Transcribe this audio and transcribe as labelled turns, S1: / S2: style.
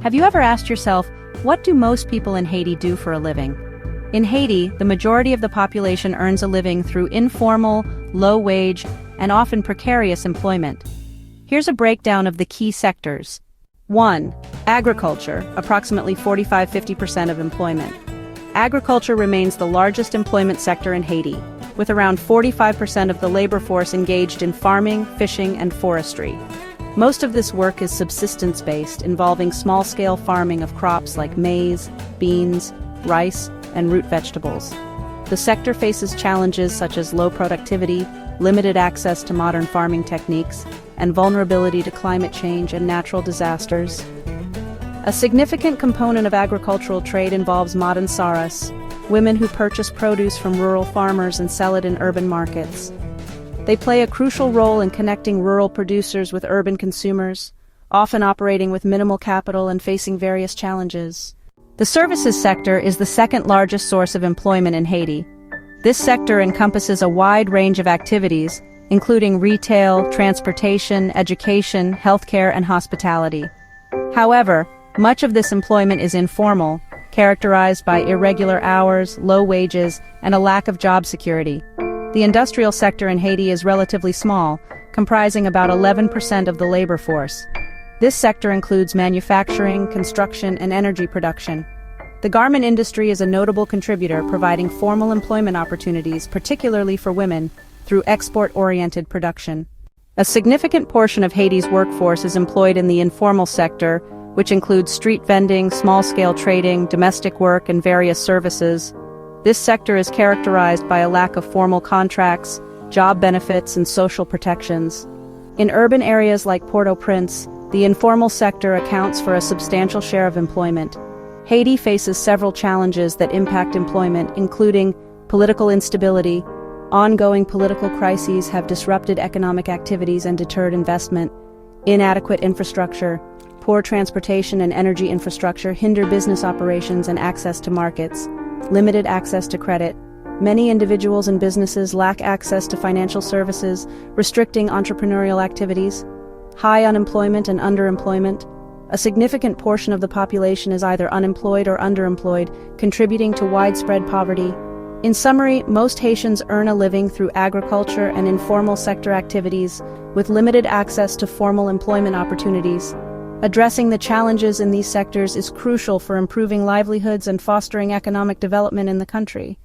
S1: Have you ever asked yourself, what do most people in Haiti do for a living? In Haiti, the majority of the population earns a living through informal, low-wage, and often precarious employment. Here's a breakdown of the key sectors. 1. Agriculture, approximately 45–50% of employment. Agriculture remains the largest employment sector in Haiti, with around 45% of the labor force engaged in farming, fishing, and forestry. Most of this work is subsistence-based, involving small-scale farming of crops like maize, beans, rice, and root vegetables. The sector faces challenges such as low productivity, limited access to modern farming techniques, and vulnerability to climate change and natural disasters. A significant component of agricultural trade involves madansaras, women who purchase produce from rural farmers and sell it in urban markets. They play a crucial role in connecting rural producers with urban consumers, often operating with minimal capital and facing various challenges. The services sector is the second largest source of employment in Haiti. This sector encompasses a wide range of activities, including retail, transportation, education, healthcare, and hospitality. However, much of this employment is informal, characterized by irregular hours, low wages, and a lack of job security. The industrial sector in Haiti is relatively small, comprising about 11% of the labor force. This sector includes manufacturing, construction, and energy production. The garment industry is a notable contributor, providing formal employment opportunities, particularly for women, through export-oriented production. A significant portion of Haiti's workforce is employed in the informal sector, which includes street vending, small-scale trading, domestic work, and various services. This sector is characterized by a lack of formal contracts, job benefits, and social protections. In urban areas like Port-au-Prince, the informal sector accounts for a substantial share of employment. Haiti faces several challenges that impact employment, including political instability. Ongoing political crises have disrupted economic activities and deterred investment. Inadequate infrastructure, poor transportation and energy infrastructure hinder business operations and access to markets. Limited access to credit. Many individuals and businesses lack access to financial services, restricting entrepreneurial activities. High unemployment and underemployment. A significant portion of the population is either unemployed or underemployed, contributing to widespread poverty. In summary, most Haitians earn a living through agriculture and informal sector activities, with limited access to formal employment opportunities. Addressing the challenges in these sectors is crucial for improving livelihoods and fostering economic development in the country.